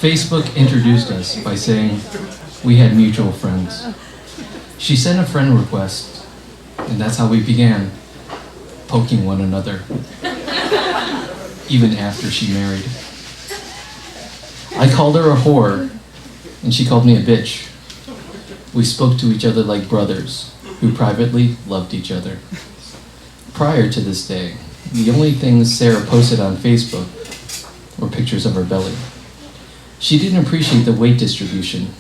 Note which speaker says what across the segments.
Speaker 1: Facebook introduced us by saying we had mutual friends. She sent a friend request, and that's how we began poking one another, even after she married. I called her a whore, and she called me a bitch. We spoke to each other like brothers who privately loved each other. Prior to this day, the only things Sarah posted on Facebook were pictures of her belly. She didn't appreciate the weight distribution.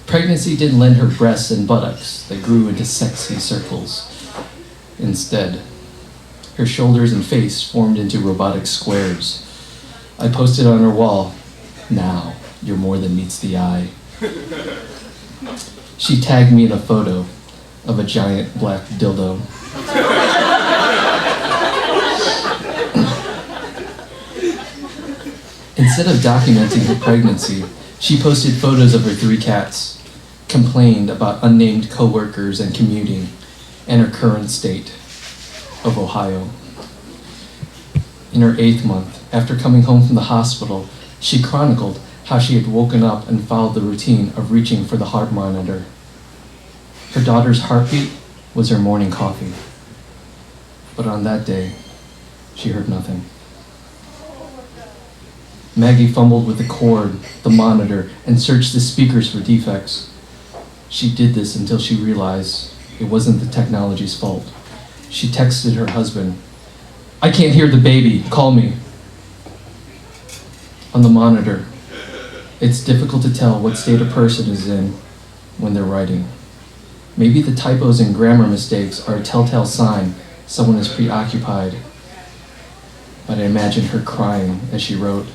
Speaker 1: Pregnancy didn't lend her breasts and buttocks that grew into sexy circles. Instead, her shoulders and face formed into robotic squares. I posted on her wall, "Now, you're more than meets the eye." She tagged me in a photo of a giant black dildo. Instead of documenting her pregnancy, she posted photos of her 3 cats, complained about unnamed coworkers and commuting, and her current state of Ohio. In her 8th month, after coming home from the hospital, she chronicled how she had woken up and followed the routine of reaching for the heart monitor. Her daughter's heartbeat was her morning coffee. But on that day, she heard nothing. Maggie fumbled with the cord, the monitor, and searched the speakers for defects. She did this until she realized it wasn't the technology's fault. She texted her husband, "I can't hear the baby, call me." On the monitor, it's difficult to tell what state a person is in when they're writing. Maybe the typos and grammar mistakes are a telltale sign someone is preoccupied. But I imagined her crying as she wrote,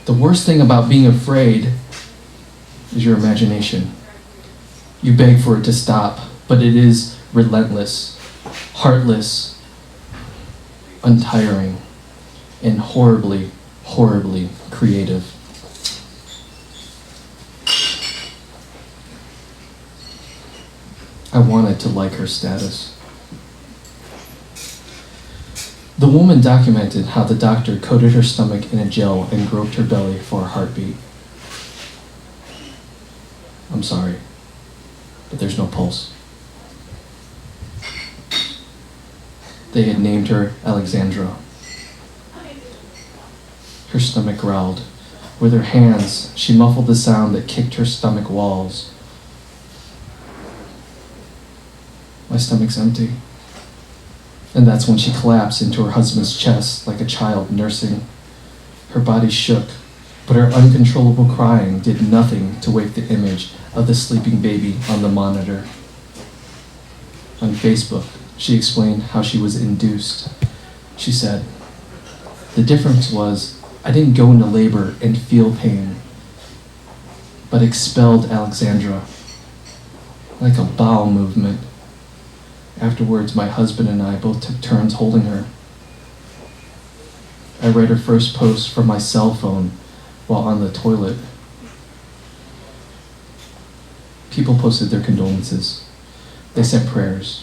Speaker 1: "The worst thing about being afraid is your imagination. You beg for it to stop, but it is relentless, heartless, untiring, and horribly, horribly creative." I wanted to like her status. The woman documented how the doctor coated her stomach in a gel and groped her belly for a heartbeat. I'm sorry, but there's no pulse. They had named her Alexandra. Her stomach growled. With her hands, she muffled the sound that kicked her stomach walls. My stomach's empty. And that's when she collapsed into her husband's chest like a child nursing. Her body shook, but her uncontrollable crying did nothing to wake the image of the sleeping baby on the monitor. On Facebook, she explained how she was induced. She said, "The difference was I didn't go into labor and feel pain, but expelled Alexandra like a bowel movement. Afterwards, my husband and I both took turns holding her. I read her first post from my cell phone while on the toilet. People posted their condolences. They sent prayers,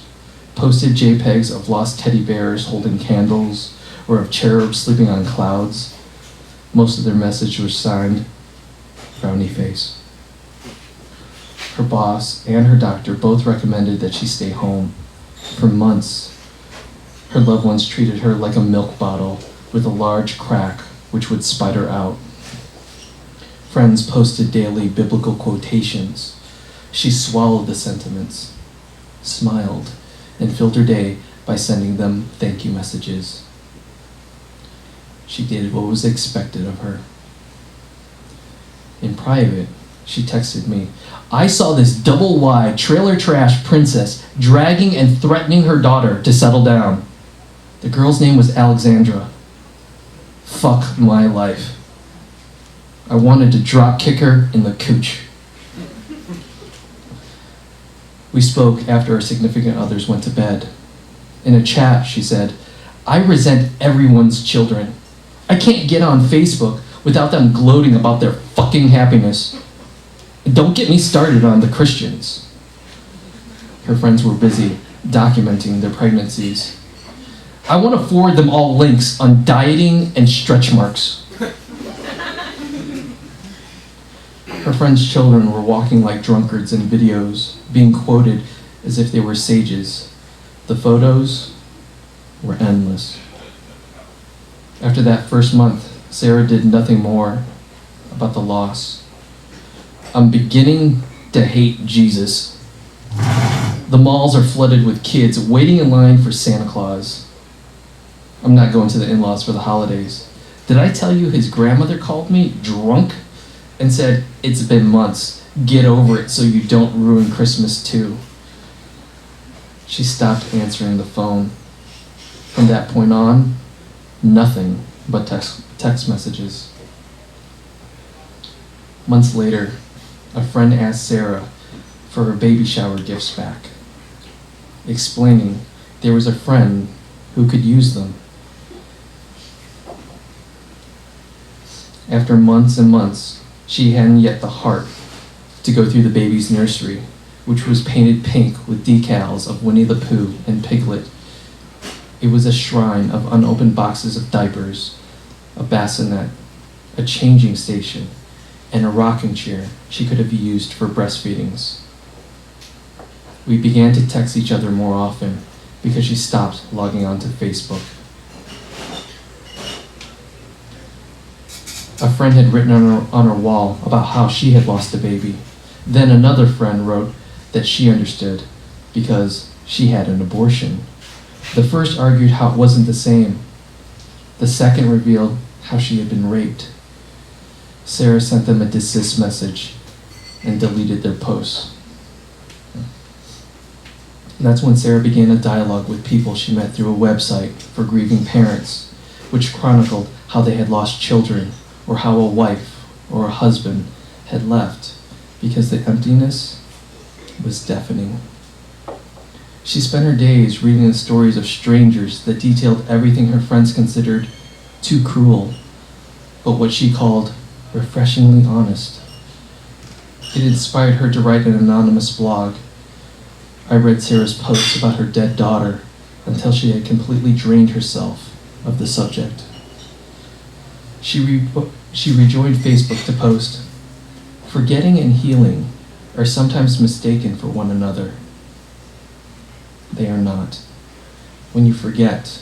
Speaker 1: posted JPEGs of lost teddy bears holding candles or of cherubs sleeping on clouds. Most of their message was signed, frowny face. Her boss and her doctor both recommended that she stay home. For months, her loved ones treated her like a milk bottle with a large crack which would spider out. Friends posted daily biblical quotations. She swallowed the sentiments, smiled, and filled her day by sending them thank you messages. She did what was expected of her. In private, she texted me, "I saw this double-wide trailer trash princess dragging and threatening her daughter to settle down. The girl's name was Alexandra. Fuck my life. I wanted to drop kick her in the cooch." We spoke after our significant others went to bed. In a chat, she said, "I resent everyone's children. I can't get on Facebook without them gloating about their fucking happiness. And don't get me started on the Christians." Her friends were busy documenting their pregnancies. "I want to forward them all links on dieting and stretch marks." Her friend's children were walking like drunkards in videos, being quoted as if they were sages. The photos were endless. After that first month, Sarah did nothing more about the loss. I'm beginning to hate Jesus. The malls are flooded with kids waiting in line for Santa Claus. I'm not going to the in-laws for the holidays. Did I tell you his grandmother called me drunk and said, "It's been months. Get over it so you don't ruin Christmas too." She stopped answering the phone. From that point on, nothing but text messages. Months later, a friend asked Sarah for her baby shower gifts back, explaining there was a friend who could use them. After months and months, she hadn't yet the heart to go through the baby's nursery, which was painted pink with decals of Winnie the Pooh and Piglet. It was a shrine of unopened boxes of diapers, a bassinet, a changing station, and a rocking chair she could have used for breastfeedings. We began to text each other more often because she stopped logging onto Facebook. A friend had written on her wall about how she had lost a baby. Then another friend wrote that she understood because she had an abortion. The first argued how it wasn't the same. The second revealed how she had been raped. Sarah sent them a desist message and deleted their posts. And that's when Sarah began a dialogue with people she met through a website for grieving parents, which chronicled how they had lost children, or how a wife or a husband had left because the emptiness was deafening. She spent her days reading the stories of strangers that detailed everything her friends considered too cruel, but what she called refreshingly honest. It inspired her to write an anonymous blog. I read Sarah's posts about her dead daughter until she had completely drained herself of the subject. She rejoined Facebook to post, "Forgetting and healing are sometimes mistaken for one another. They are not. When you forget,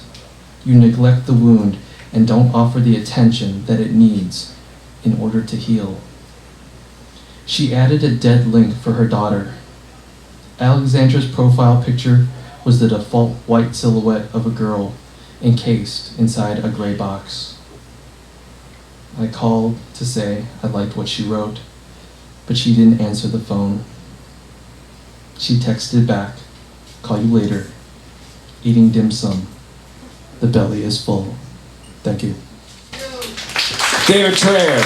Speaker 1: you neglect the wound and don't offer the attention that it needs in order to heal." She added a dead link for her daughter. Alexandra's profile picture was the default white silhouette of a girl encased inside a gray box. I called to say I liked what she wrote, but she didn't answer the phone. She texted back, "Call you later. Eating dim sum. The belly is full. Thank you."
Speaker 2: David Tran.